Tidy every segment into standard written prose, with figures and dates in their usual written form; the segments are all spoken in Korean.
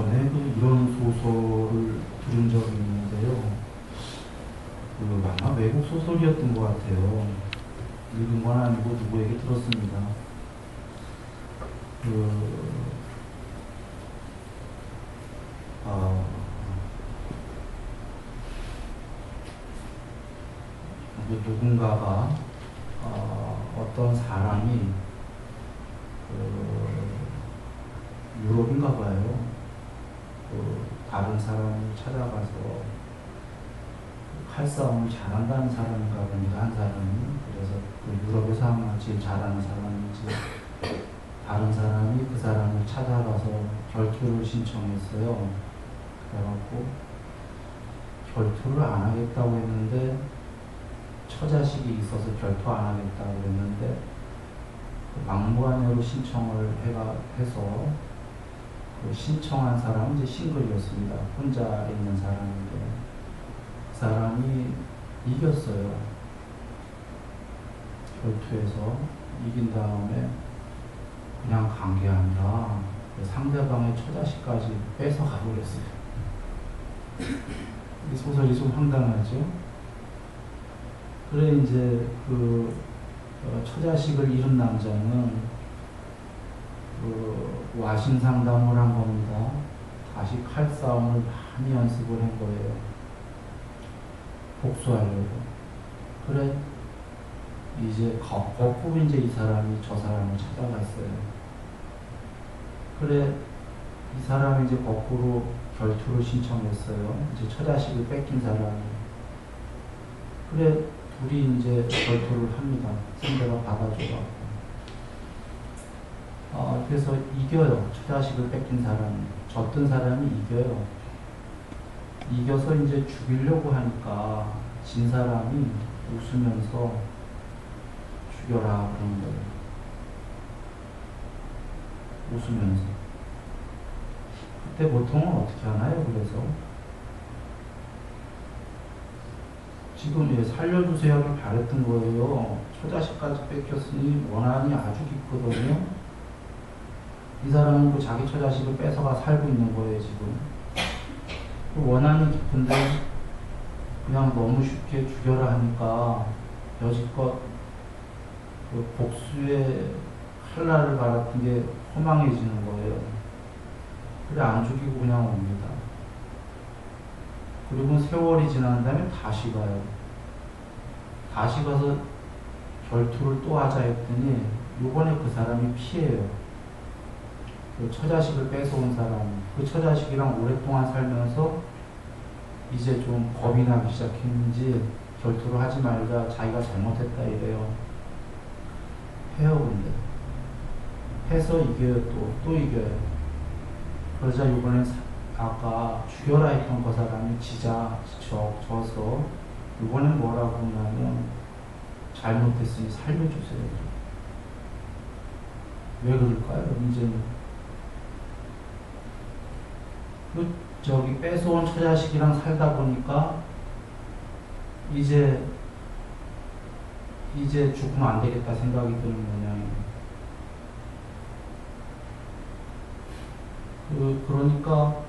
전에 이런 소설을 들은 적이 있는데요. 아마 외국 소설이었던 것 같아요. 읽은 건 아니고 누구에게 들었습니다. 누군가가 어떤 사람이 유럽인가 봐요. 다른 사람을 찾아가서 칼싸움을 잘한다는 사람인가 봅니다. 한 사람이. 그래서 유럽에서 아마 제일 잘하는 사람인지 다른 사람이 그 사람을 찾아가서 결투를 신청했어요. 그래갖고 결투를 안 하겠다고 했는데 처자식이 있어서 결투 안 하겠다고 했는데 막무가내로 신청을 해서 신청한 사람은 이제 싱글이었습니다. 혼자 있는 사람인데 그 사람이 이겼어요. 결투에서 이긴 다음에 그냥 간 게 아니라 상대방의 처자식까지 뺏어 가버렸어요. 이 소설이 좀 황당하죠? 그래 이제 처자식을 잃은 남자는 와신 상담을 한 겁니다. 다시 칼싸움을 많이 연습을 한 거예요. 복수하려고. 그래 이제 거꾸로 이제 이 사람이 저 사람을 찾아갔어요. 그래 이 사람이 이제 거꾸로 결투를 신청했어요. 이제 처자식을 뺏긴 사람이. 그래 둘이 이제 결투를 합니다. 상대가 받아줘갖고. 그래서 이겨요. 처자식을 뺏긴 사람이. 졌던 사람이 이겨요. 이겨서 이제 죽이려고 하니까 진 사람이 웃으면서 죽여라 그러는 거예요. 웃으면서. 그때 보통은 어떻게 하나요? 그래서 지금 살려주세요를 바랬던 거예요. 처자식까지 뺏겼으니 원한이 아주 깊거든요. 이 사람은 자기 처자식을 뺏어가 살고 있는 거예요. 지금 원한이 깊은데 그냥 너무 쉽게 죽여라 하니까 여지껏 복수의 칼날을 갈았던 게 허망해지는 거예요. 그래 안 죽이고 그냥 옵니다. 그리고 세월이 지난 다음에 다시 가요. 다시 가서 결투를 또 하자 했더니 요번에 그 사람이 피해요. 그 처자식을 뺏어온 사람. 그 처자식이랑 오랫동안 살면서 이제 좀 겁이 나기 시작했는지 결투를 하지 말자, 자기가 잘못했다 이래요. 해요. 근데 해서 이겨요. 또 이겨요. 그러자 이번엔 아까 죽여라 했던 그 사람이 져서 이번엔 뭐라고 하냐면 잘못했으니 살려주세요. 왜 그럴까요? 이제는 뺏어온 처자식이랑 살다 보니까 이제 죽으면 안 되겠다 생각이 드는 모양이에요. 그러니까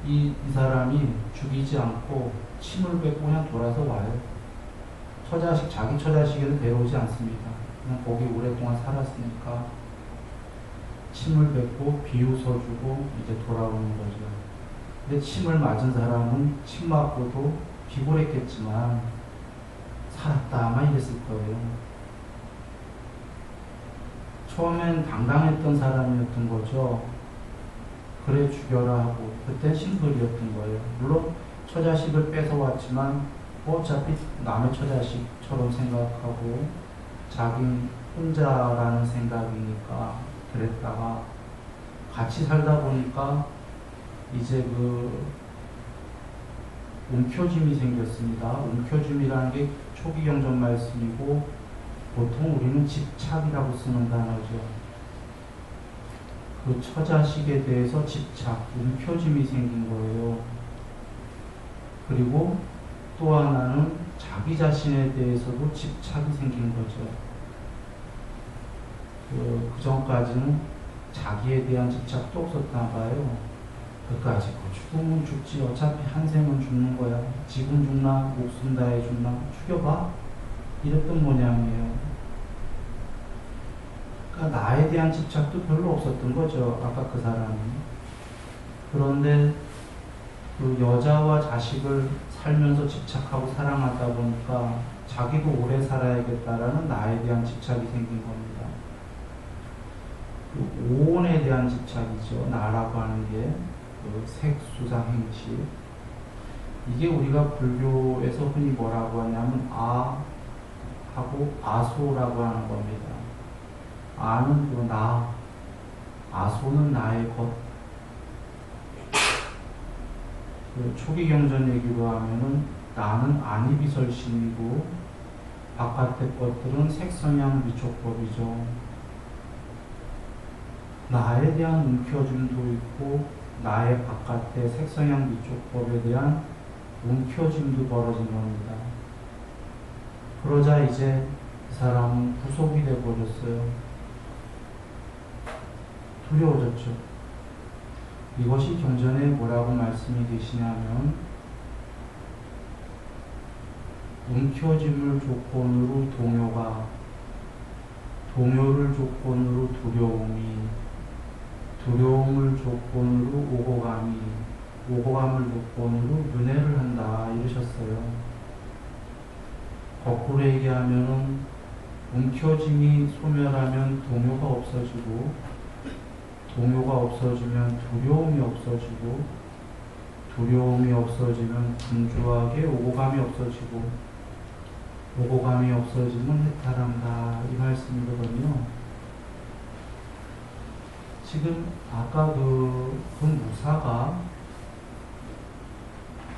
이 사람이 죽이지 않고 침을 뱉고 그냥 돌아서 와요. 자기 처자식에는 데려오지 않습니다. 그냥 거기 오랫동안 살았으니까 침을 뱉고 비웃어주고 이제 돌아오는 거죠. 근데 침을 맞은 사람은 침 맞고도 비굴했겠지만 살았다 아마 이랬을 거예요. 처음엔 당당했던 사람이었던 거죠. 그래 죽여라 하고 그때 싱글이었던 거예요. 물론 처자식을 뺏어왔지만 어차피 남의 처자식처럼 생각하고 자기 혼자라는 생각이니까 그랬다가 같이 살다 보니까 이제 움켜짐이 생겼습니다. 움켜짐이라는 게 초기 경전 말씀이고 보통 우리는 집착이라고 쓰는 단어죠. 그 처자식에 대해서 집착, 움켜짐이 생긴 거예요. 그리고 또 하나는 자기 자신에 대해서도 집착이 생긴 거죠. 그 전까지는 자기에 대한 집착도 없었나 봐요. 그까짓 거 죽으면 죽지 어차피 한 생은 죽는 거야. 지금 죽나 목숨 다해 죽나 죽여봐. 이랬던 모양이에요. 그러니까 나에 대한 집착도 별로 없었던 거죠. 아까 그 사람이. 그런데 그 여자와 자식을 살면서 집착하고 사랑하다 보니까 자기도 오래 살아야겠다라는 나에 대한 집착이 생긴 겁니다. 그 오온에 대한 집착이죠. 나라고 하는 게 그 색수상 행식. 이게 우리가 불교에서 흔히 뭐라고 하냐면 아하고 아소라고 하는 겁니다. 아는 그 나, 아소는 나의 것. 그 초기 경전 얘기로 하면은 나는 안이비설신이고 바깥의 것들은 색성향 미촉법이죠. 나에 대한 움켜짐도 있고 나의 바깥의 색성향 미촉법에 대한 움켜짐도 벌어진 겁니다. 그러자 이제 그 사람은 구속이 되어버렸어요. 두려워졌죠. 이것이 경전에 뭐라고 말씀이 계시냐면 움켜짐을 조건으로 동요를 조건으로 두려움을 조건으로 오고감을 조건으로 윤회를 한다 이러셨어요. 거꾸로 얘기하면은 움켜짐이 소멸하면 동요가 없어지고 동요가 없어지면 두려움이 없어지고 두려움이 없어지면 분주하게 오고감이 없어지고 오고감이 없어지면 해탈한다 이 말씀이거든요. 지금 아까 그 무사가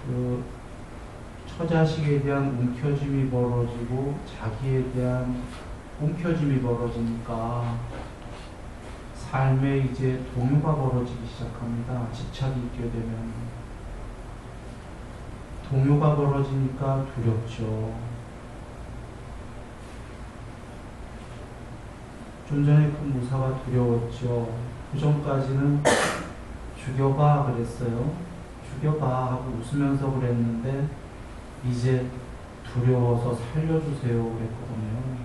그 처자식에 대한 움켜짐이 벌어지고 자기에 대한 움켜짐이 벌어지니까 삶에 이제 동요가 벌어지기 시작합니다. 집착이 있게 되면 동요가 벌어지니까 두렵죠. 좀 전에 그 무사가 두려웠죠. 그 전까지는 죽여봐 그랬어요. 죽여봐 하고 웃으면서 그랬는데 이제 두려워서 살려주세요 그랬거든요.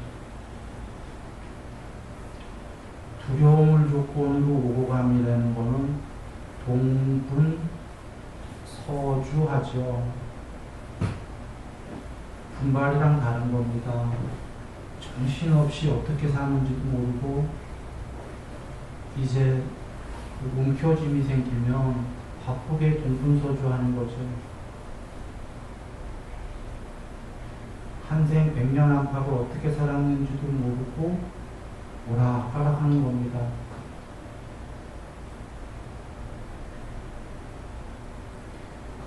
두려움을 조건으로 오고감이라는 거는 동분서주하죠. 분발이랑 다른 겁니다. 정신없이 어떻게 사는지도 모르고 이제 움켜짐이 생기면 바쁘게 동분서주하는 거죠. 한생 백년안팎을 어떻게 살았는지도 모르고 오락가락하는 겁니다.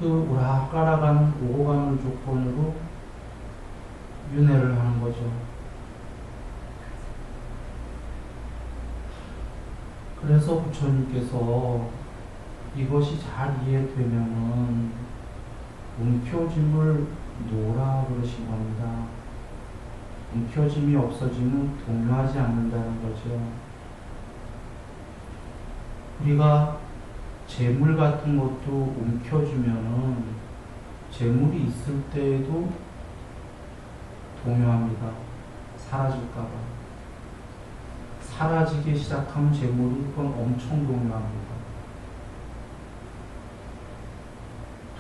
그 오락가락하는 오고감을 조건으로 윤회를 하는 거죠. 그래서 부처님께서 이것이 잘 이해되면은 움켜짐을 놓으라 그러신 겁니다. 움켜짐이 없어지면 동요하지 않는다는 거죠. 우리가 재물 같은 것도 움켜주면은 재물이 있을 때에도 동요합니다. 사라질까봐. 사라지기 시작하면 재물은 그건 엄청 동요합니다.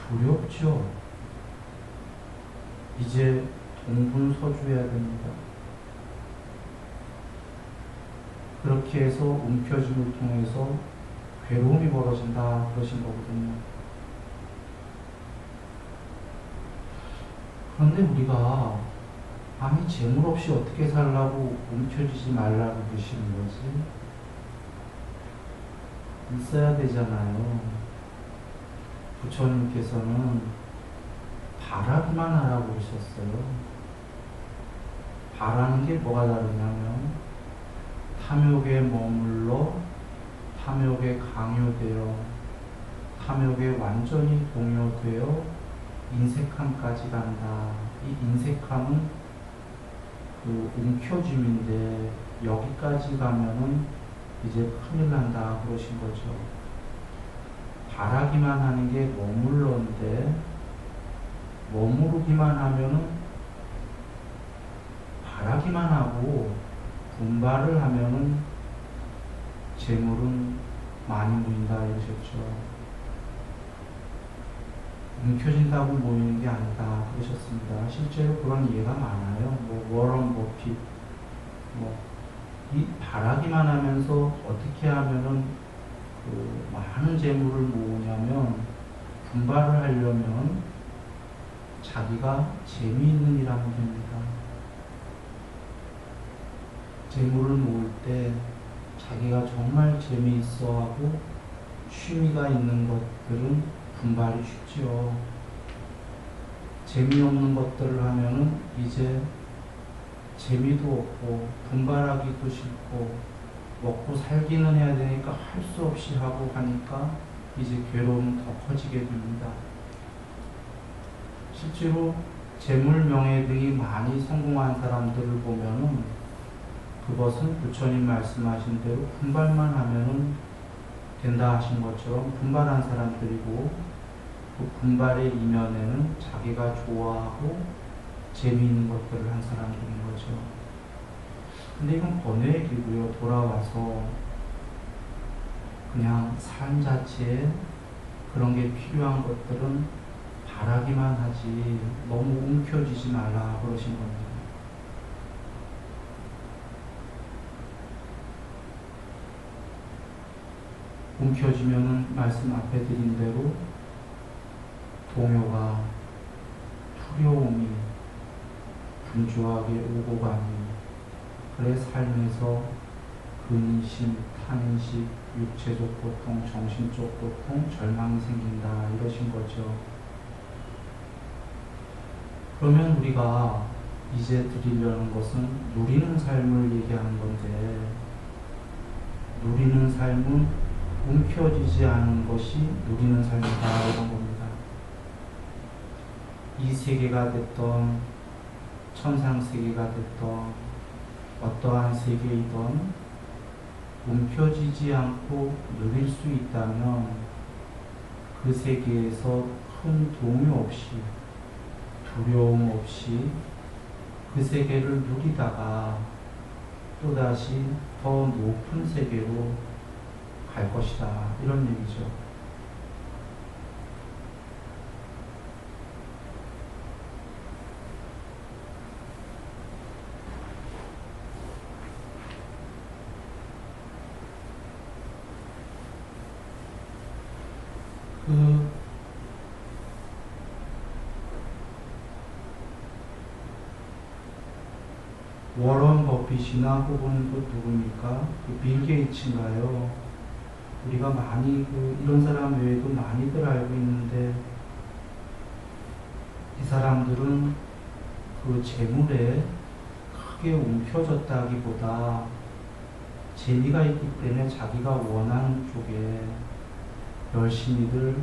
두렵죠. 이제 동분서주해야 됩니다. 그렇게 해서 움켜짐을 통해서 괴로움이 벌어진다 그러신 거거든요. 그런데 우리가 아니 재물 없이 어떻게 살라고 움켜쥐지 말라고 그러시는 거지? 있어야 되잖아요. 부처님께서는 바라기만 하라고 그러셨어요. 바라는 게 뭐가 다르냐면 탐욕에 머물러 탐욕에 강요되어 탐욕에 완전히 동요되어 인색함까지 간다. 이 인색함은 그 움켜짐인데 여기까지 가면은 이제 큰일 난다 그러신 거죠. 바라기만 하는 게 머물러인데 머무르기만 하면은 바라기만 하고 분발을 하면은 재물은 많이 모인다 이러셨죠. 움켜진다고 모이는 게 아니다 그러셨습니다. 실제로 그런 예가 많아요. 워런 버핏 이 바라기만 하면서 어떻게 하면은 그 많은 재물을 모으냐면 분발을 하려면 자기가 재미있는 일 하면 됩니다. 재물을 모을 때 자기가 정말 재미있어 하고 취미가 있는 것들은 분발이 쉽지요. 재미없는 것들을 하면은 이제 재미도 없고 분발하기도 싫고 먹고 살기는 해야 되니까 할 수 없이 하고 하니까 이제 괴로움은 더 커지게 됩니다. 실제로 재물, 명예 등이 많이 성공한 사람들을 보면은 그것은 부처님 말씀하신 대로 분발만 하면은 된다 하신 것처럼 분발한 사람들이고 그 분발의 이면에는 자기가 좋아하고 재미있는 것들을 한 사람들인 거죠. 근데 이건 번외의 기고요. 돌아와서 그냥 삶 자체에 그런 게 필요한 것들은 바라기만 하지 너무 움켜쥐지 말라 그러신 겁니다. 움켜쥐면은 말씀 앞에 드린 대로 동요가 두려움이 분주하게 오고 가니 그래 삶에서 근심, 탄식, 육체적 고통, 정신적 고통, 절망이 생긴다 이러신 거죠. 그러면 우리가 이제 드리려는 것은 누리는 삶을 얘기하는 건데 누리는 삶은 움켜쥐지 않은 것이 누리는 삶이다 이런 겁니다. 이 세계가 됐던 천상 세계가 됐던 어떠한 세계이든 움켜쥐지 않고 누릴 수 있다면 그 세계에서 큰 동요 없이 두려움 없이 그 세계를 누리다가 또다시 더 높은 세계로 갈 것이다 이런 얘기죠. 워런 버핏이나 혹은 그 누굽니까? 빌 게이츠인가요? 우리가 많이 이런 사람 외에도 많이들 알고 있는데 이 사람들은 그 재물에 크게 움켜졌다기보다 재미가 있기 때문에 자기가 원하는 쪽에 열심히들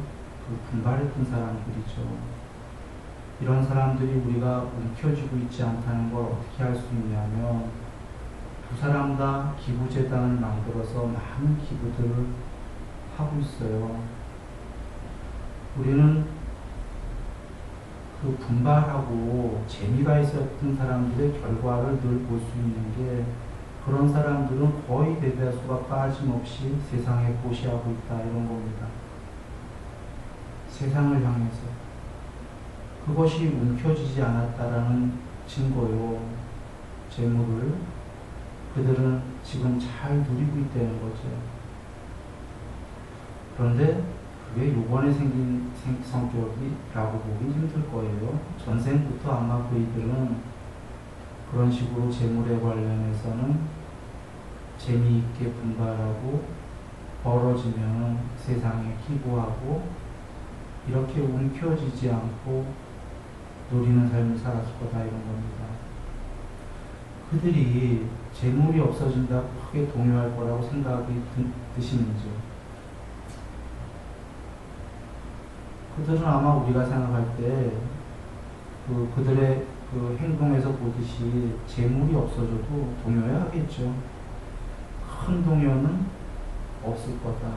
분발했던 사람들이죠. 이런 사람들이 우리가 움켜쥐고 있지 않다는 걸 어떻게 할 수 있냐면 두 사람 다 기부재단을 만들어서 많은 기부들을 하고 있어요. 우리는 그 분발하고 재미가 있었던 사람들의 결과를 늘 볼 수 있는 게 그런 사람들은 거의 대다수가 빠짐없이 세상에 고시하고 있다 이런 겁니다. 세상을 향해서. 그것이 움켜쥐지 않았다라는 증거요. 재물을 그들은 지금 잘 누리고 있다는 거죠. 그런데 그게 요번에 생긴 성격이라고 보기 힘들 거예요. 전생부터 아마 그이들은 그런 식으로 재물에 관련해서는 재미있게 분발하고 벌어지면 세상에 기부하고 이렇게 움켜쥐지 않고 누리는 삶을 살았을 거다 이런 겁니다. 그들이 재물이 없어진다고 크게 동요할 거라고 생각이 드시는지요? 그들은 아마 우리가 생각할 때 그들의 그 행동에서 보듯이 재물이 없어져도 동요해야 하겠죠. 큰 동요는 없을 거다.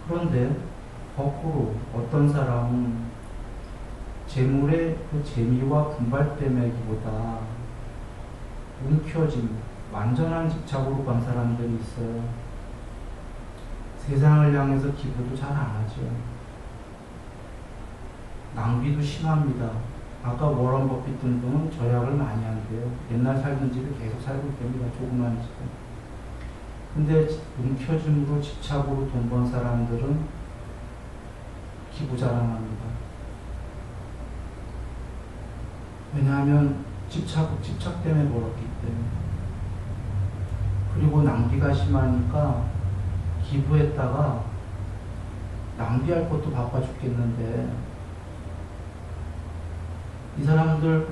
그런데 거꾸로 어떤 사람은 재물의 그 재미와 분발됨에기보다 움켜짐, 완전한 집착으로 간 사람들이 있어요. 세상을 향해서 기부도 잘 안 하죠. 낭비도 심합니다. 아까 워런 버핏 등등은 절약을 많이 한대요. 옛날 살던 집에 계속 살고 있답니다. 조그만 집에. 근데 움켜짐으로 집착으로 돈 번 사람들은 기부 자랑합니다. 왜냐하면 집착 때문에 벌었기 때문에. 그리고 낭비가 심하니까 기부했다가 낭비할 것도 바빠 죽겠는데 이 사람들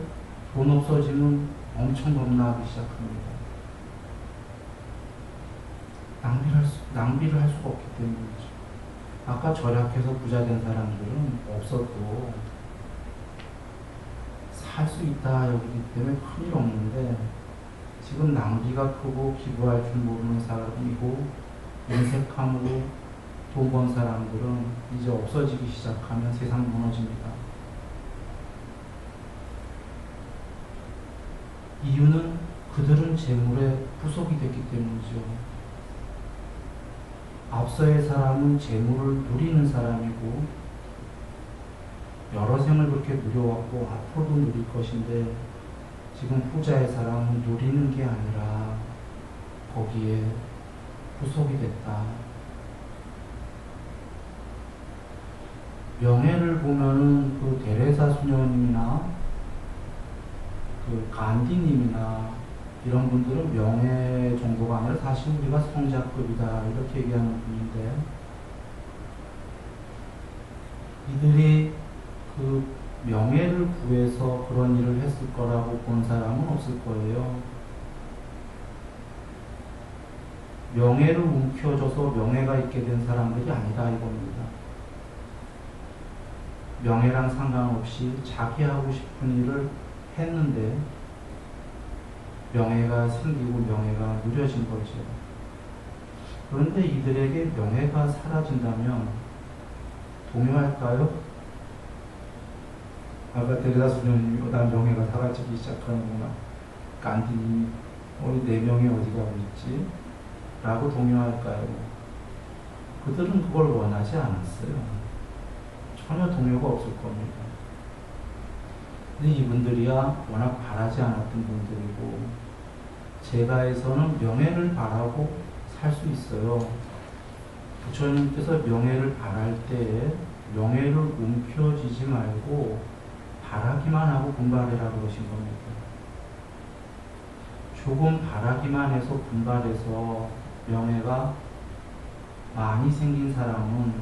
돈 없어지면 엄청 겁나기 시작합니다. 낭비를 할 수가 없기 때문이죠. 아까 절약해서 부자 된 사람들은 없어도 살 수 있다 여기기 때문에 큰일 없는데 지금 낭비가 크고 기부할 줄 모르는 사람이고 인색함으로 돈 번 사람들은 이제 없어지기 시작하면 세상 무너집니다. 이유는 그들은 재물에 부속이 됐기 때문이죠. 앞서의 사람은 재물을 누리는 사람이고 여러 생을 그렇게 누려왔고 앞으로도 누릴 것인데 지금 후자의 사람은 누리는 게 아니라 거기에 부속이 됐다. 명예를 보면은 그 데레사 수녀님이나 그 간디님이나 이런 분들은 명예 정도가 아니라 사실 우리가 성자급이다 이렇게 얘기하는 분인데 이들이 그 명예를 구해서 그런 일을 했을 거라고 본 사람은 없을 거예요. 명예를 움켜줘서 명예가 있게 된 사람들이 아니다 이겁니다. 명예랑 상관없이 자기 하고 싶은 일을 했는데 명예가 생기고 명예가 누려진 거죠. 그런데 이들에게 명예가 사라진다면 동요할까요? 아까 데레사 수녀님이 난 명예가 사라지기 시작하는구나. 간디님이 우리 내 명예 어디 가고 있지? 라고 동요할까요? 그들은 그걸 원하지 않았어요. 전혀 동요가 없을 겁니다. 근데 이분들이야 워낙 바라지 않았던 분들이고 제가에서는 명예를 바라고 살 수 있어요. 부처님께서 명예를 바랄 때에 명예를 움켜쥐지 말고 바라기만 하고 분발해라 그러신 겁니다. 조금 바라기만 해서 분발해서 명예가 많이 생긴 사람은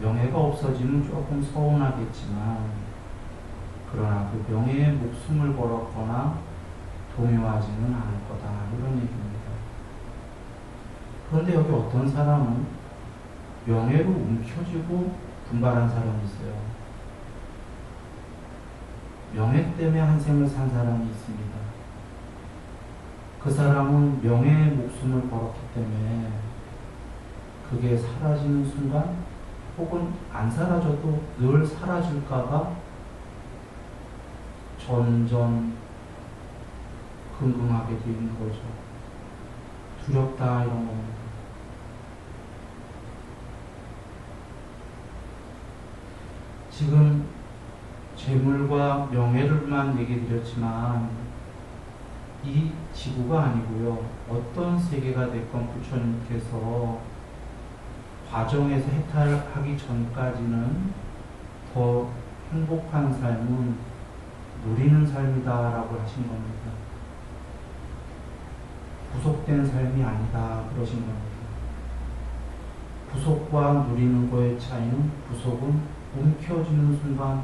명예가 없어지면 조금 서운하겠지만 그러나 그 명예에 목숨을 걸었거나 동요하지는 않을 거다 이런 얘기입니다. 그런데 여기 어떤 사람은 명예로 움켜쥐고 분발한 사람이 있어요. 명예 때문에 한 생을 산 사람이 있습니다. 그 사람은 명예에 목숨을 걸었기 때문에 그게 사라지는 순간 혹은 안 사라져도 늘 사라질까봐 점점 긍긍하게 되는 거죠. 두렵다 이런 겁니다. 지금 재물과 명예를만 얘기 드렸지만 이 지구가 아니고요. 어떤 세계가 됐건 부처님께서 과정에서 해탈하기 전까지는 더 행복한 삶은 누리는 삶이다라고 하신 겁니다. 부속된 삶이 아니다 그러신 겁니다. 부속과 누리는 거의 차이는 부속은 움켜쥐는 순간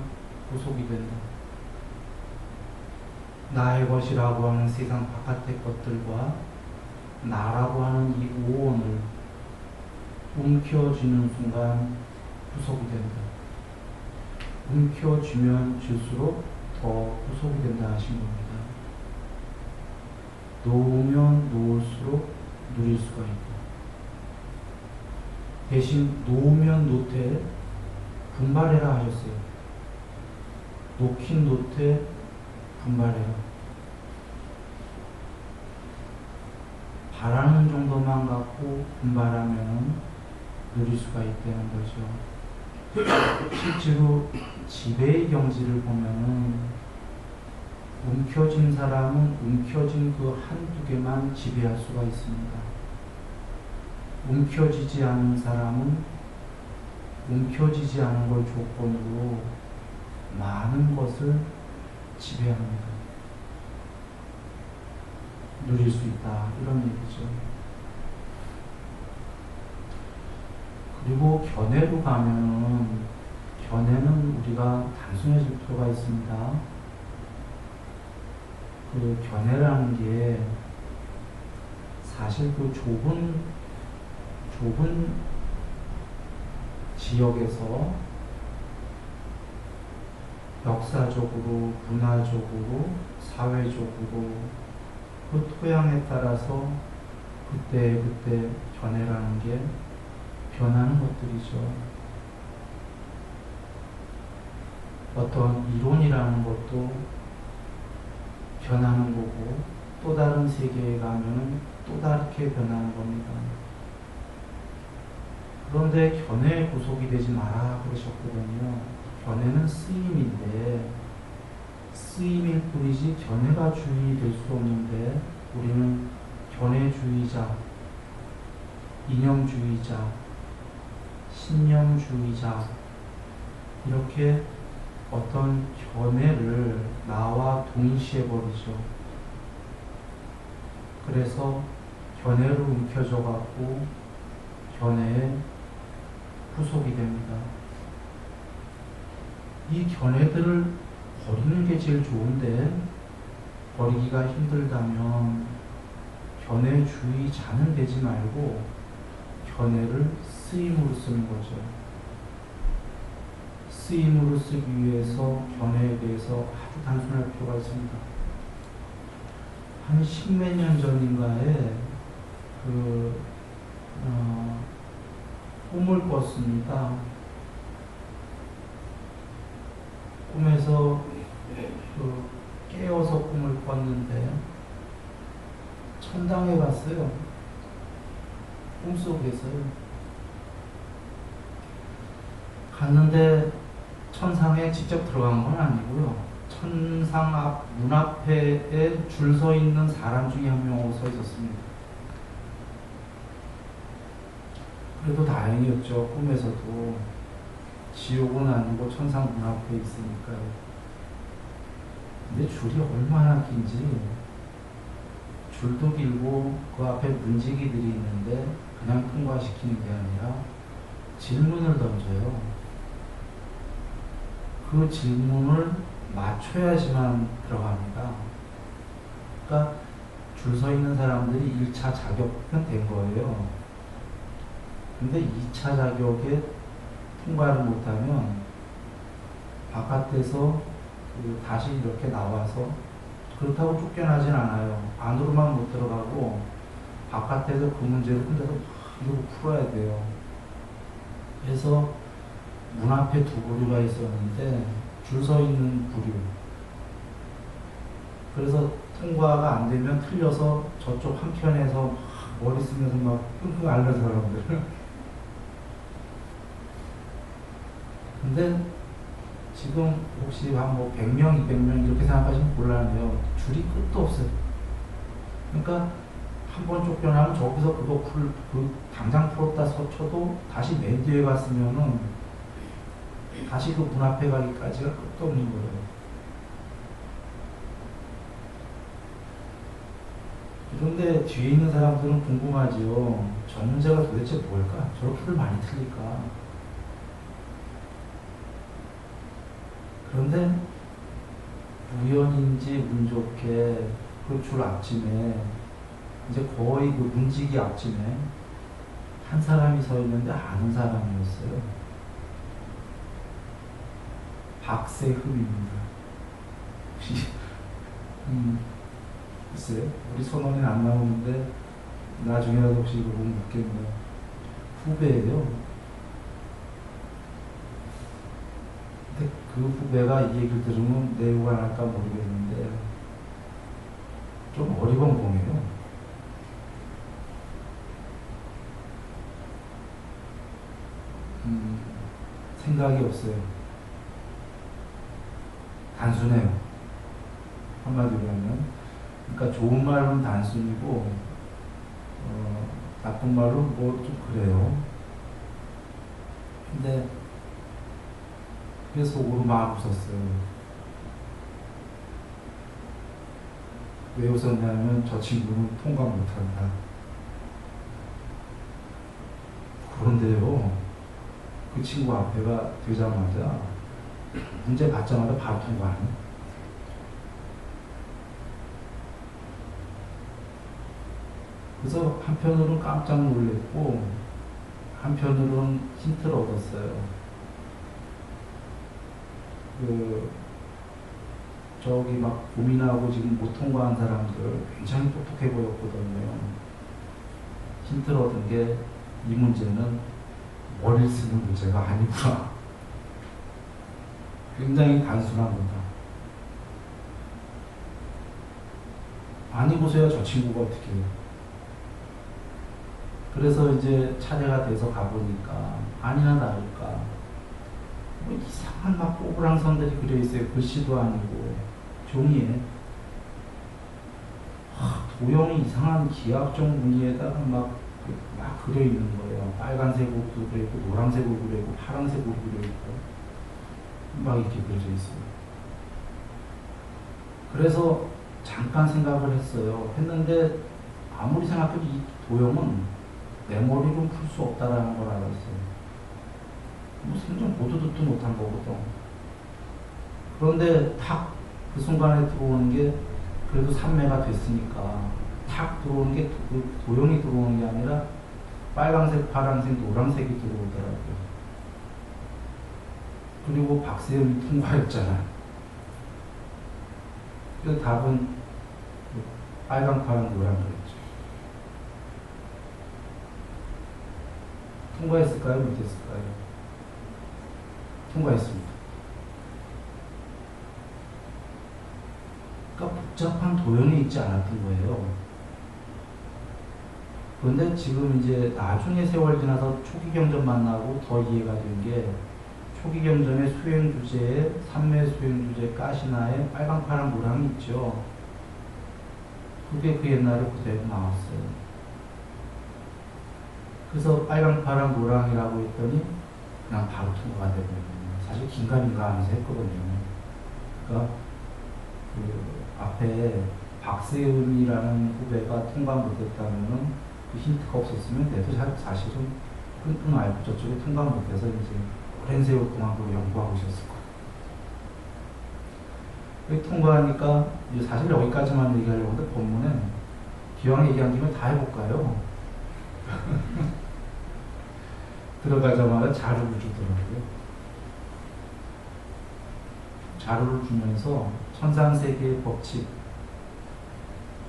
부속이 된다. 나의 것이라고 하는 세상 바깥의 것들과 나라고 하는 이 오온을 움켜쥐는 순간 부속이 된다. 움켜쥐면 쥘수록 더 부속이 된다 하신 겁니다. 놓으면 놓을수록 누릴 수가 있다. 대신 놓으면 놓되 분발해라 하셨어요. 놓긴 놓되 분발해라. 바라는 정도만 갖고 분발하면 누릴 수가 있다는 거죠. 실제로 지배의 경지를 보면은 움켜진 사람은 움켜진 그 한두 개만 지배할 수가 있습니다. 움켜지지 않은 사람은 움켜지지 않은 걸 조건으로 많은 것을 지배합니다. 누릴 수 있다. 이런 얘기죠. 그리고 견해로 가면 견해는 우리가 단순해질 필요가 있습니다. 그 견해라는 게 사실 그 좁은 지역에서 역사적으로, 문화적으로, 사회적으로 그 토양에 따라서 그때 견해라는 게 변하는 것들이죠. 어떤 이론이라는 것도 변하는 거고 또 다른 세계에 가면 또 다르게 변하는 겁니다. 그런데 견해에 구속이 되지 마라 그러셨거든요. 견해는 쓰임인데 쓰임일 뿐이지 견해가 주인이 될 수 없는데 우리는 견해주의자, 이념주의자, 신념주의자 이렇게 어떤 견해를 나와 동일시해버리죠. 그래서 견해로 움켜져 갖고 견해에 후속이 됩니다. 이 견해들을 버리는 게 제일 좋은데 버리기가 힘들다면 견해주의자는 되지 말고 견해를 쓰임으로 쓰는 거죠. 쓰임으로 쓰기 위해서 견해에 대해서 아주 단순할 필요가 있습니다. 한 십몇 년 전인가에 꿈을 꿨습니다. 꿈에서 깨어서 꿈을 꿨는데 천당에 갔어요. 꿈속에서요. 갔는데 천상에 직접 들어간 건 아니고요. 천상 앞 문 앞에 줄 서 있는 사람 중에 한 명으로 서 있었습니다. 그래도 다행이었죠. 꿈에서도 지옥은 아니고 천상 문 앞에 있으니까요. 근데 줄이 얼마나 긴지 줄도 길고 그 앞에 문지기들이 있는데 그냥 통과시키는 게 아니라 질문을 던져요. 그 질문을 맞춰야지만 들어갑니다. 그러니까 줄 서 있는 사람들이 1차 자격은 된 거예요. 근데 2차 자격에 통과를 못하면 바깥에서 다시 이렇게 나와서 그렇다고 쫓겨나진 않아요. 안으로만 못 들어가고 바깥에서 그 문제를 혼자서 이러고 풀어야 돼요. 그래서 문 앞에 두 부류가 있었는데 줄 서 있는 부류. 그래서 통과가 안 되면 틀려서 저쪽 한편에서 머리 쓰면서 막 끙끙 앓는 사람들. 근데 지금 혹시 한 100명, 200명 이렇게 생각하시면 곤란해요. 줄이 끝도 없어요. 그러니까 한 번 쫓겨나면 저기서 당장 풀었다 쳐도 다시 맨 뒤에 갔으면은 다시 그 문 앞에 가기까지가 끝도 없는 거예요. 그런데 뒤에 있는 사람들은 궁금하지요. 저 문제가 도대체 뭘까? 저렇게들 많이 틀릴까? 그런데 우연인지 운 좋게 그 줄 앞쯤에 이제 거의 그 문지기 앞쯤에 한 사람이 서 있는데 아는 사람이었어요. 박세흠입니다. 글쎄요. 우리 선원이 안 나오는데 나중에라도 혹시 이거 보면 묻겠네요. 후배예요. 근데 그 후배가 이 얘기를 들으면 내용을 안 할까 모르겠는데 좀 어리벙벙해요. 생각이 없어요. 단순해요. 한마디로 하면. 그러니까 좋은 말은 단순이고 나쁜 말은 뭐 좀 그래요. 근데 그게 속으로 막 웃었어요. 왜 웃었냐면 저 친구는 통과 못한다. 그런데요. 그 친구 앞에가 되자마자 문제 받자마자 바로 통과하는. 그래서 한편으로는 깜짝 놀랐고 한편으로는 힌트를 얻었어요. 저기 막 고민하고 지금 못 통과한 사람들 굉장히 똑똑해 보였거든요. 힌트를 얻은 게 이 문제는 머리를 쓰는 문제가 아니구나. 굉장히 단순한 거다. 아니고서야 저 친구가 어떻게 해요. 그래서 이제 차례가 돼서 가보니까 아니나 다를까 뭐 이상한 막 꼬부랑선들이 그려있어요. 글씨도 아니고 종이에 도형이 이상한 기하학적 무늬에다가 막 그려있는 거예요. 빨간색으로 그려있고 노란색으로 그려있고 파란색으로 그려있고 막 이렇게 그려져 있어요. 그래서 잠깐 생각을 했어요. 했는데 아무리 생각해도 이 도형은 내 머리로 풀 수 없다라는 걸 알았어요. 뭐 생전 보도 듣도 못한 거거든. 그런데 탁 그 순간에 들어오는 게 그래도 삼매가 됐으니까 탁 들어오는 게 그 도형이 들어오는 게 아니라 빨간색, 파란색, 노란색이 들어오더라고요. 그리고 박세현이 통과했잖아. 그래서 답은 빨강, 파란, 노란 그랬죠. 통과했을까요? 못했을까요? 통과했습니다. 그러니까 복잡한 도형이 있지 않았던 거예요. 그런데 지금 이제 나중에 세월 지나서 초기 경전 만나고 더 이해가 된 게 초기 경전의 수행 주제에 삼매 수행 주제 가시나에 빨강, 파랑, 노랑이 있죠. 그게 그 옛날에 그대로 나왔어요. 그래서 빨강, 파랑, 노랑이라고 했더니 그냥 바로 통과가 되거든요. 사실 긴가민가 하면서 했거든요. 그러니까 그 앞에 박세은이라는 후배가 통과 못했다면 그 힌트가 없었으면 내도 사실은 끙끙 앓고 저쪽에 통과 못해서 이제 오랜 세월 동안 그걸 연구하고 있었을 거예요. 통과하니까 이제 사실 여기까지만 얘기하려고 하는데 본문에 기왕 얘기한 김에 다 해볼까요? 들어가자마자 자료를 주더라고요. 자료를 주면서 천상세계의 법칙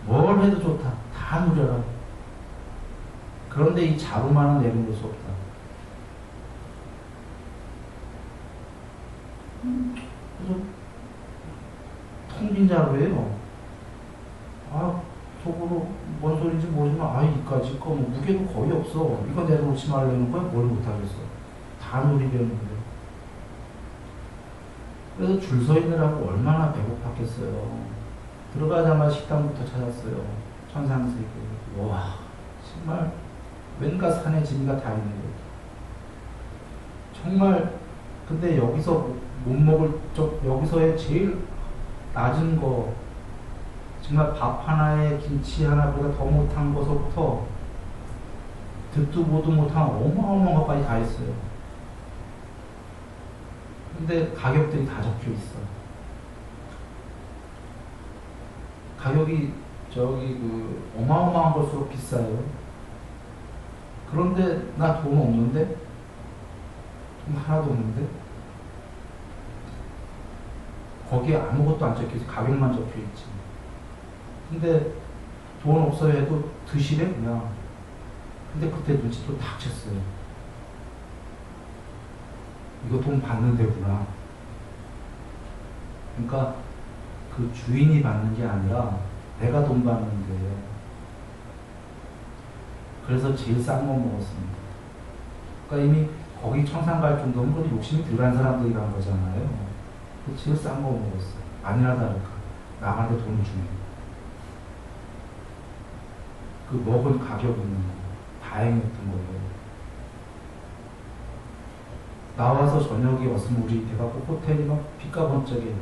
뭘 해도 좋다. 다 누려라. 그런데 이 자료만은 내려놓을 수 없다. 그래서 텅빈 자료예요. 속으로 뭔 소리인지 모르지만 이까지 거 뭐 무게도 거의 없어. 이거 내려놓지 말라는 거야. 뭘 못하겠어. 다 누리려는 거예요. 그래서 줄 서 있느라고 얼마나 배고팠겠어요. 들어가자마자 식당부터 찾았어요. 천상세계. 와, 정말 왠가 산에 지니가 다 있는 거예요. 정말 근데 여기서 못 먹을 여기서의 제일 낮은 거 정말 밥 하나에 김치 하나보다 더 못한 것부터 듣도 보도 못한 어마어마한 것까지 다 있어요. 근데 가격들이 다 적혀 있어. 가격이 어마어마한 것으로 비싸요. 그런데 나 돈 없는데? 돈 하나도 없는데? 거기에 아무것도 안 적혀 있어. 가격만 적혀 있지. 근데 돈 없어야 해도 드시래 그냥. 근데 그때 눈치 또 탁 챘어요. 이거 돈 받는 데구나. 그러니까 그 주인이 받는 게 아니라 내가 돈 받는 데예요. 그래서 제일 싼 거 먹었습니다. 그러니까 이미 거기 천상 갈 정도면 그 욕심이 덜한 사람들이 간 거잖아요. 그 제일 싼 거 먹었어요. 아니나 다를까. 나한테 돈을 주네. 그 먹은 가격 있는 거. 다행이었던 거예요. 나와서 저녁에 왔으면 우리 돼갖고 호텔이 막 빚가 번쩍이에요.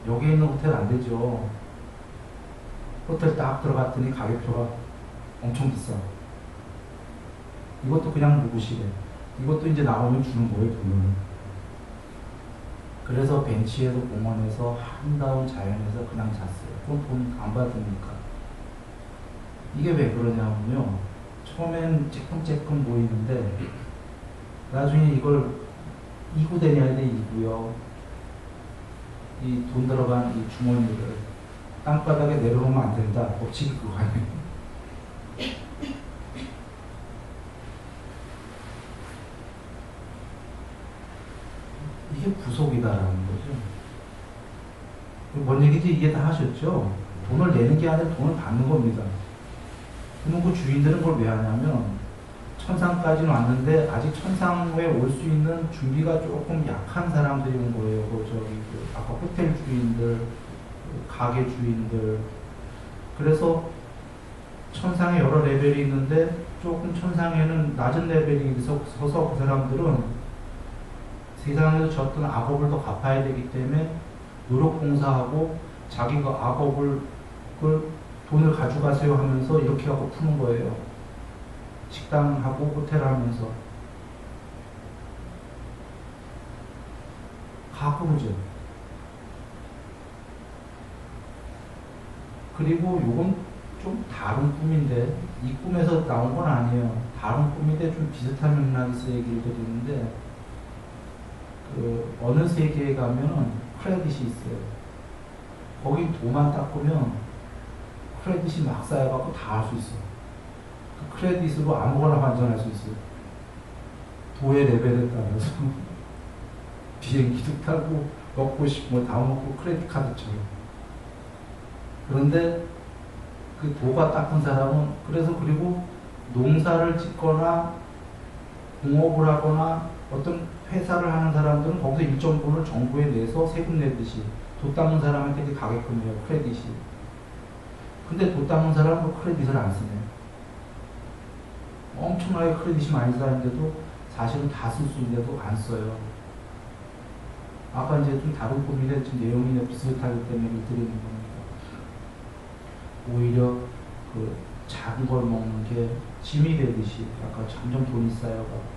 여기 있는 호텔 안 되죠. 호텔 딱 들어갔더니 가격표가 엄청 비싸. 이것도 그냥 누구시래. 이것도 이제 나오면 주는 거예요, 돈을. 그래서 벤치에서 공원에서 한다운 자연에서 그냥 잤어요. 그럼 돈 안 받으니까. 이게 왜 그러냐면요. 처음엔 쬐끔쬐끔 보이는데 나중에 이걸 2구 되냐 돼 2구요. 이 돈 들어간 이 주머니를 땅바닥에 내려놓으면 안 된다. 법칙이 그거 아니에요. 이게 부속이다라는 거죠. 뭔 얘기인지 이해 다 하셨죠? 돈을 내는 게 아니라 돈을 받는 겁니다. 그러면 그 주인들은 그걸 왜 하냐면 천상까지는 왔는데 아직 천상에 올 수 있는 준비가 조금 약한 사람들이 온 거예요. 아까 호텔 주인들, 가게 주인들. 그래서 천상에 여러 레벨이 있는데 조금 천상에는 낮은 레벨이 서서 그 사람들은 세상에서 졌던 악업을 더 갚아야 되기 때문에 노력봉사하고 자기가 악업을 돈을 가져가세요 하면서 이렇게 하고 푸는 거예요. 식당하고 호텔 하면서. 가꾸르죠. 그리고 요건 좀 다른 꿈인데, 이 꿈에서 나온 건 아니에요. 다른 꿈인데 좀 비슷한 맥락에서 얘기를 드리는데, 어느 세계에 가면은 크레딧이 있어요. 거기 도만 닦으면 크레딧이 막 쌓여갖고 다 할 수 있어. 그 크레딧으로 아무거나 환전할 수 있어요. 도의 레벨에 따라서. 비행기도 타고, 먹고 싶은 거 다 먹고 크레딧 카드처럼. 그런데 그 도가 닦은 사람은, 그리고 농사를 짓거나 공업을 하거나 어떤 회사를 하는 사람들은 거기서 일정 부분을 정부에 내서 세금 내듯이 도 닦는 사람한테 가게끔 해요, 크레딧이. 근데 도 닦는 사람은 그 크레딧을 안 쓰네요. 엄청나게 크레딧이 많이 쌓이는데도 사실은 다 쓸 수 있는데도 안 써요. 아까 이제 좀 다른 꿈인데 지금 내용이 비슷하기 때문에 드리는 겁니다. 오히려 그 작은 걸 먹는 게 짐이 되듯이 약간 점점 돈이 쌓여가고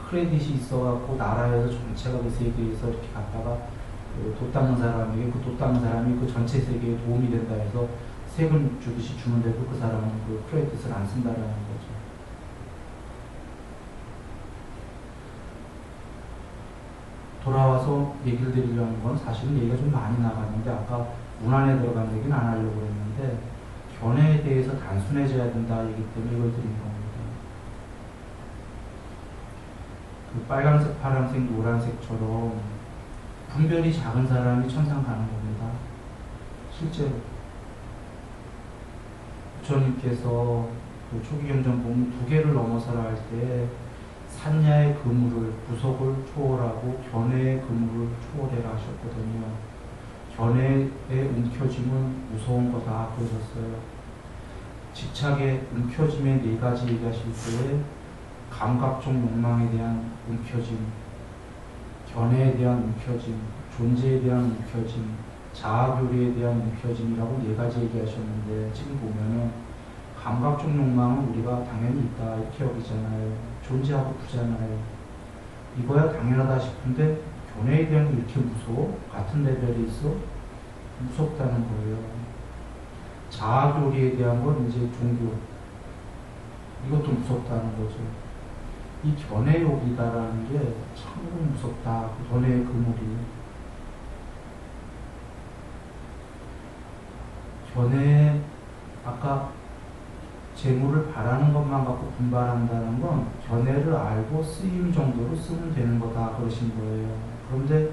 크레딧이 있어갖고 나라에서 전체가 그 세계에서 이렇게 갔다가 도 닦는 사람에게 그 도 닦는 사람이 그 전체 세계에 도움이 된다 해서 세금 주듯이 주는데도 그 사람은 그 크레딧을 안 쓴다라는 거죠. 돌아와서 얘기를 드리려는 건 사실은 얘기가 좀 많이 나갔는데 아까 문안에 들어간 얘기는 안 하려고 했는데 견해에 대해서 단순해져야 된다 얘기 때문에 이걸 드린 겁니다. 그 빨간색, 파란색, 노란색처럼 분별이 작은 사람이 천상 가는 겁니다. 실제로. 부처님께서 그 초기경전 보면 2개를 넘어서라 할 때 산야의 그물을, 부속을 초월하고 견해의 그물을 초월해라 하셨거든요. 견해의 움켜짐은 무서운 거다 그러셨어요. 집착의 움켜짐의 4가지 얘기하실 때에 감각적 욕망에 대한 움켜짐, 견해에 대한 움켜짐, 존재에 대한 움켜짐, 자아교리에 대한 움켜짐이라고 4가지 얘기하셨는데 지금 보면은 감각적 욕망은 우리가 당연히 있다 이렇게 여기잖아요. 존재하고 부잖아요. 이거야 당연하다 싶은데 견해에 대한 게 이렇게 무서워? 같은 레벨에 있어? 무섭다는 거예요. 자아교리에 대한 건 이제 종교. 이것도 무섭다는 거죠. 이 견해욕이다라는 게 참으로 무섭다. 견해의 그물이. 견해, 아까 재물을 바라는 것만 갖고 분발한다는 건 견해를 알고 쓰임 정도로 쓰면 되는 거다 그러신 거예요. 그런데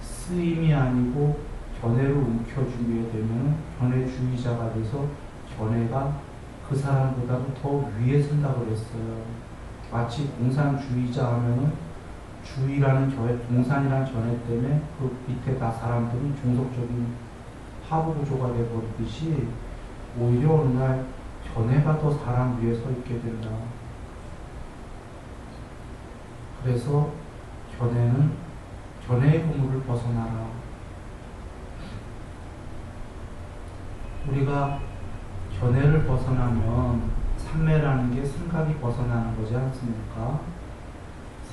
쓰임이 아니고 견해로 움켜쥐게 되면 견해주의자가 돼서 견해가 그 사람보다도 더 위에 선다 그랬어요. 마치 공산주의자 하면은 주의라는 견해, 공산이라는 견해 때문에 그 밑에 다 사람들은 종속적인 하부 구조가 되어버리듯이 오히려 어느 날 견해가 더 사람 위에 서 있게 된다. 그래서 견해의 그물을 벗어나라. 우리가 견해를 벗어나면 삼매라는 게 생각이 벗어나는 거지 않습니까?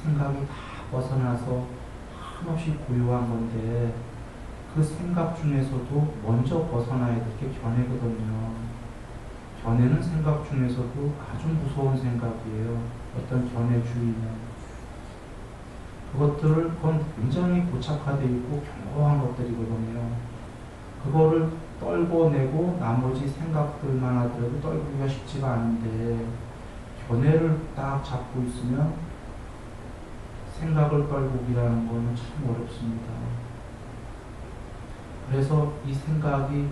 생각이 다 벗어나서 한없이 고요한 건데 그 생각 중에서도 먼저 벗어나야 될 게 견해거든요. 견해는 생각 중에서도 아주 무서운 생각이에요. 어떤 견해주의는. 그건 굉장히 고착화되어 있고 견고한 것들이거든요. 그거를 떨궈내고 나머지 생각들만 하더라도 떨구기가 쉽지가 않은데 견해를 딱 잡고 있으면 생각을 떨구기라는 거는 참 어렵습니다. 그래서 이 생각이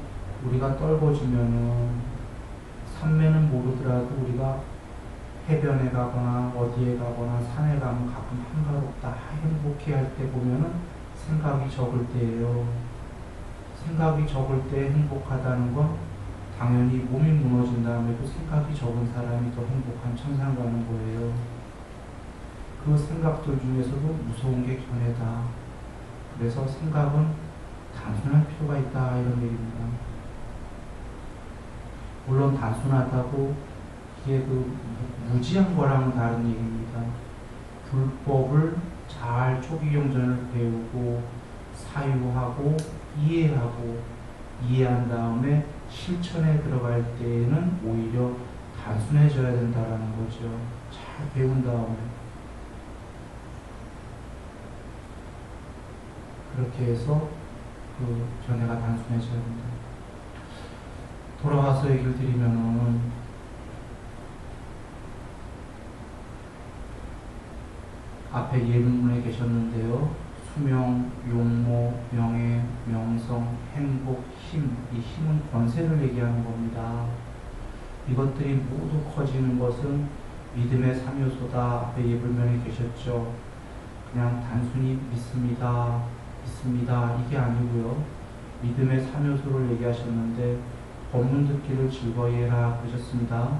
우리가 떨궈지면은 삼매는 모르더라도 우리가 해변에 가거나 어디에 가거나 산에 가면 가끔 한가롭다 행복해 할 때 보면은 생각이 적을 때예요. 생각이 적을 때 행복하다는 건 당연히 몸이 무너진 다음에도 생각이 적은 사람이 더 행복한 천상 가는 거예요. 그 생각들 중에서도 무서운 게 견해다. 그래서 생각은 단순할 필요가 있다 이런 얘기입니다. 물론 단순하다고 이게 그 무지한 거랑은 다른 얘기입니다. 불법을 잘 초기 경전을 배우고 사유하고 이해한 다음에 실천에 들어갈 때에는 오히려 단순해져야 된다라는 거죠. 잘 배운 다음에. 그렇게 해서 그 견해가 단순해져야 된다. 돌아와서 얘기를 드리면은 앞에 예문문에 계셨는데요. 수명, 용모, 명예, 명성, 행복, 힘. 이 힘은 권세를 얘기하는 겁니다. 이것들이 모두 커지는 것은 믿음의 3요소다. 앞에 예불면에 계셨죠. 그냥 단순히 믿습니다. 이게 아니고요. 믿음의 3요소를 얘기하셨는데 법문 듣기를 즐거이 해라 그러셨습니다.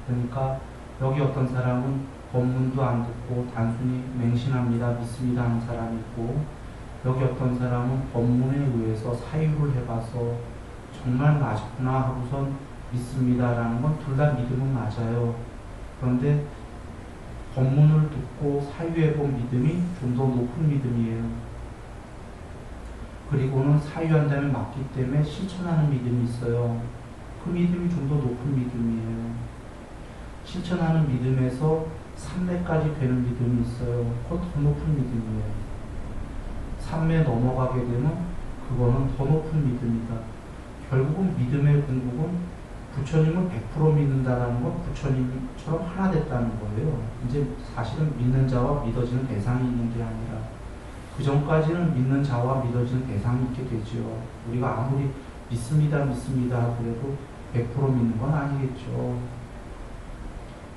그러니까 여기 어떤 사람은 법문도 안 듣고 단순히 맹신합니다, 믿습니다 하는 사람이 있고, 여기 어떤 사람은 법문에 의해서 사유를 해봐서 정말 맞구나 하고선 믿습니다라는 건 둘 다 믿음은 맞아요. 그런데 법문을 듣고 사유해본 믿음이 좀 더 높은 믿음이에요. 그리고는 사유한 다음에 맞기 때문에 실천하는 믿음이 있어요. 그 믿음이 좀 더 높은 믿음이에요. 실천하는 믿음에서 삼매까지 되는 믿음이 있어요. 그건 더 높은 믿음이에요. 삼매 넘어가게 되면 그거는 더 높은 믿음이다. 결국은 믿음의 궁극은 부처님을 100% 믿는다라는 건 부처님처럼 하나 됐다는 거예요. 이제 사실은 믿는 자와 믿어지는 대상이 있는 게 아니라 그 전까지는 믿는 자와 믿어지는 대상이 있게 되죠. 우리가 아무리 믿습니다 하더라도 100% 믿는 건 아니겠죠.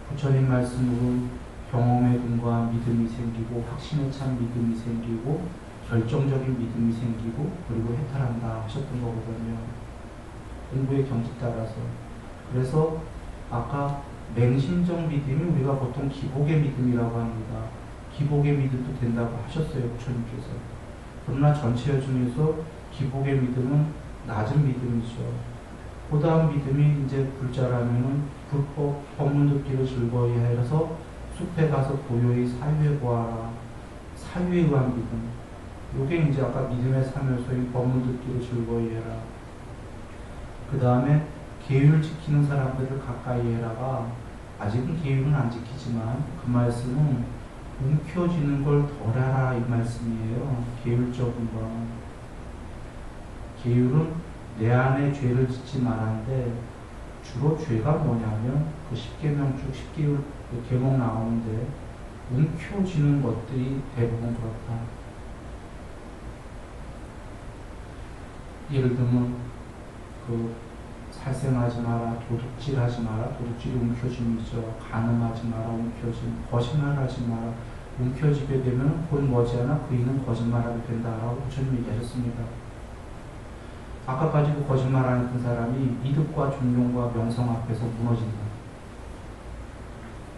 부처님 말씀으로 경험에 근거한 믿음이 생기고 확신에 찬 믿음이 생기고 결정적인 믿음이 생기고 그리고 해탈한다 하셨던 거거든요. 공부의 경지 따라서. 그래서 아까 맹신적 믿음이 우리가 보통 기복의 믿음이라고 합니다. 기복의 믿음도 된다고 하셨어요, 부처님께서. 그러나 전체 중에서 기복의 믿음은 낮은 믿음이죠. 그 다음 믿음이 이제 불자라면은 불법 법문 듣기를 즐거이 해서 숲에 가서 고요히 사유해 보아라. 사유에 의한 믿음. 요게 이제 아까 믿음의 3요소인 법문 듣기를 즐거이 해라. 그 다음에 계율을 지키는 사람들을 가까이 해라가 아직은 계율은 안 지키지만 그 말씀은 움켜쥐는 걸 덜하라 이 말씀이에요. 계율적인 건. 계율은 내 안에 죄를 짓지 말았는데 주로 죄가 뭐냐면 그 십계명 중 계명 나오는데 움켜쥐는 것들이 대부분 그렇다. 예를 들면 그 살생하지 마라, 도둑질하지 마라, 도둑질이 움켜짐이죠. 간음하지 마라, 움켜짐. 거짓말하지 마라, 움켜쥐게 되면 곧 머지않아 그이는 거짓말하게 된다라고 부처님 얘기하셨습니다. 아까까지 그 거짓말하는 그 사람이 이득과 존경과 명성 앞에서 무너진다.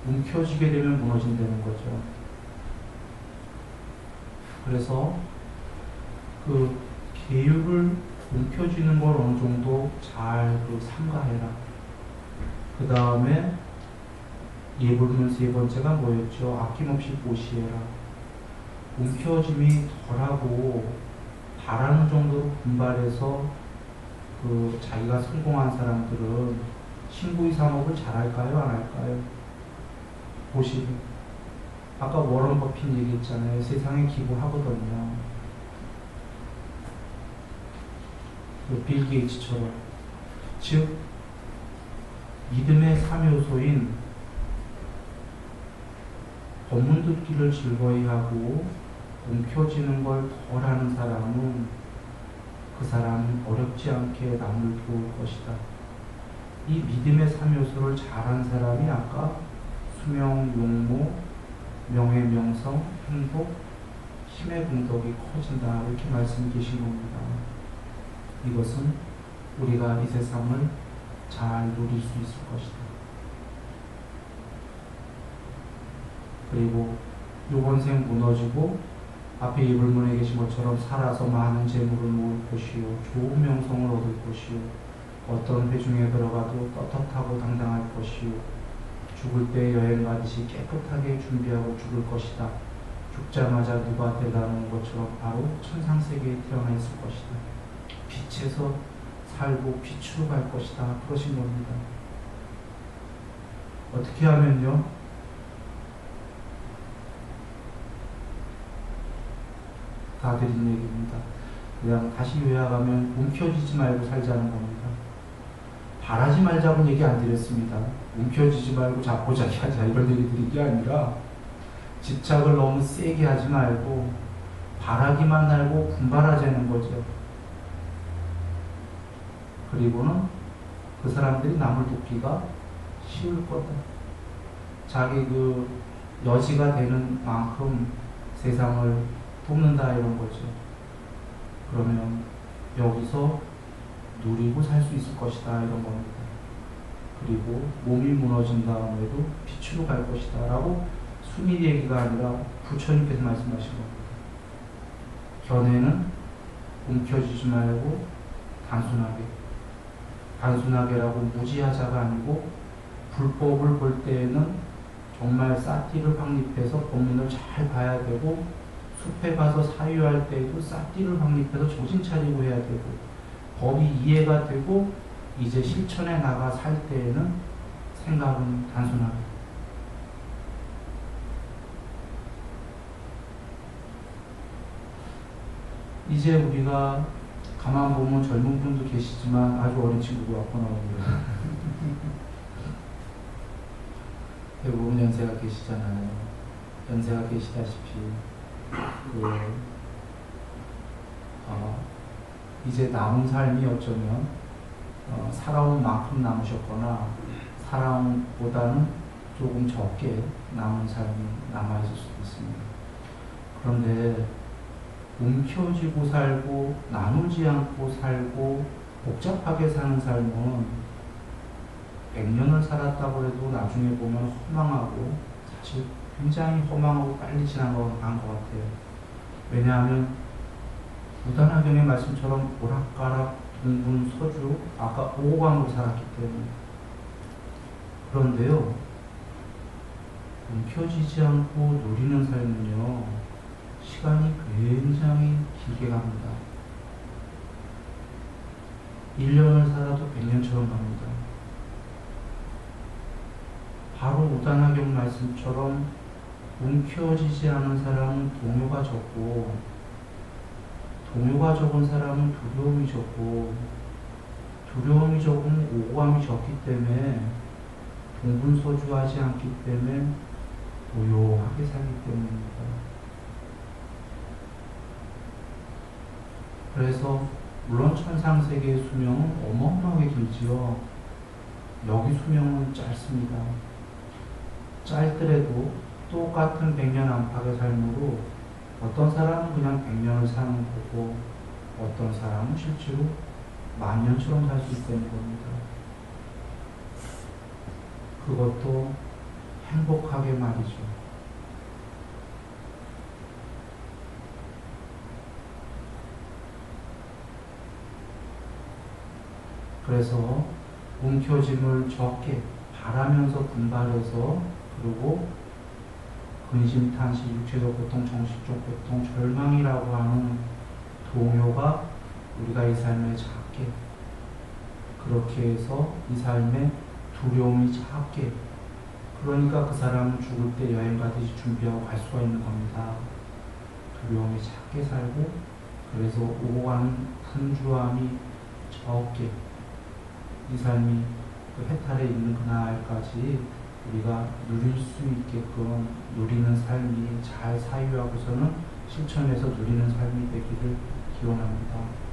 움켜쥐게 되면 무너진다는 거죠. 그래서 그 계율을 움켜쥐는 걸 어느 정도 잘 삼가해라. 그 다음에 예불문 세 번째가 뭐였죠? 아낌없이 보시해라. 움켜짐이 덜하고 바라는 정도로 분발해서 자기가 성공한 사람들은 신구의 사업을 잘할까요? 안 할까요? 보시고 아까 워런 버핏 얘기했잖아요. 세상에 기부하거든요. 빌 게이츠처럼. 즉 믿음의 3요소인 법문 듣기를 즐거이 하고 움켜쥐는 걸 덜하는 사람은 그 사람은 어렵지 않게 남을 도울 것이다. 이 믿음의 3요소를 잘한 사람이 아까 수명, 용모, 명예, 명성, 행복, 힘의 공덕이 커진다. 이렇게 말씀 계신 겁니다. 이것은 우리가 이 세상을 잘 누릴 수 있을 것이다. 그리고 요번 생 무너지고 앞에 예불문에 계신 것처럼 살아서 많은 재물을 모을 것이요, 좋은 명성을 얻을 것이요, 어떤 회중에 들어가도 떳떳하고 당당할 것이요, 죽을 때 여행 가듯이 깨끗하게 준비하고 죽을 것이다. 죽자마자 누가 대다는 것처럼 바로 천상세계에 태어나 있을 것이다. 빛에서 살고 빛으로 갈 것이다. 그러신 겁니다. 어떻게 하면요? 다 드린 얘기입니다. 그냥 다시 요약하면 움켜쥐지 말고 살자는 겁니다. 바라지 말자고 얘기 안 드렸습니다. 움켜쥐지 말고 자포자기 하자 이런 얘기 드린 게 아니라 집착을 너무 세게 하지 말고 바라기만 말고 분발하자는 거죠. 그리고는 그 사람들이 남을 돕기가 쉬울 거다. 자기 여지가 되는 만큼 세상을 돕는다 이런 거죠. 그러면 여기서 누리고 살 수 있을 것이다 이런 겁니다. 그리고 몸이 무너진 다음에도 빛으로 갈 것이다 라고 순위 얘기가 아니라 부처님께서 말씀하신 겁니다. 견해는 움켜쥐지 말고 단순하게라고 무지하자가 아니고 불법을 볼 때에는 정말 쌀띠를 확립해서 법문을 잘 봐야 되고 숲에 가서 사유할 때에도 쌀띠를 확립해서 정신 차리고 해야 되고 법이 이해가 되고 이제 실천에 나가 살 때에는 생각은 단순하게 이제 우리가 가만 보면 젊은 분도 계시지만 아주 어린 친구도 왔고 나옵니다. 대부분 연세가 계시잖아요. 연세가 계시다시피 이제 남은 삶이 어쩌면 살아온 만큼 남으셨거나 살아온 보다는 조금 적게 남은 삶이 남아있을 수도 있습니다. 그런데 움켜쥐고 살고 나누지 않고 살고 복잡하게 사는 삶은 100년을 살았다고 해도 나중에 보면 허망하고 사실 굉장히 허망하고 빨리 지난 것 같아요. 왜냐하면 무단하경의 말씀처럼 오락가락 동분 서주 아까 오감으로 살았기 때문에. 그런데요 움켜쥐지 않고 누리는 삶은요 시간이 굉장히 길게 갑니다. 1년을 살아도 100년처럼 갑니다. 바로 우단하경 말씀처럼 움켜쥐지 않은 사람은 동요가 적고 동요가 적은 사람은 두려움이 적고 두려움이 조금 오고함이 적기 때문에 동분서주하지 않기 때문에 고요하게 살기 때문입니다. 그래서 물론 천상세계의 수명은 어마어마하게 길지요. 여기 수명은 짧습니다. 짧더라도 똑같은 100년 안팎의 삶으로 어떤 사람은 그냥 100년을 사는 거고 어떤 사람은 실제로 만년처럼 살 수 있다는 겁니다. 그것도 행복하게 말이죠. 그래서 움켜짐을 적게 바라면서 분발해서 그리고 근심탄시, 육체적 고통, 정신적 고통, 절망이라고 하는 동요가 우리가 이 삶에 작게 그렇게 해서 이 삶에 두려움이 작게 그러니까 그 사람은 죽을 때 여행 가듯이 준비하고 갈 수가 있는 겁니다. 두려움이 작게 살고 그래서 오고 가는 분주함이 적게 이 삶이 그 해탈에 있는 그날까지 우리가 누릴 수 있게끔 누리는 삶이 잘 사유하고서는 실천해서 누리는 삶이 되기를 기원합니다.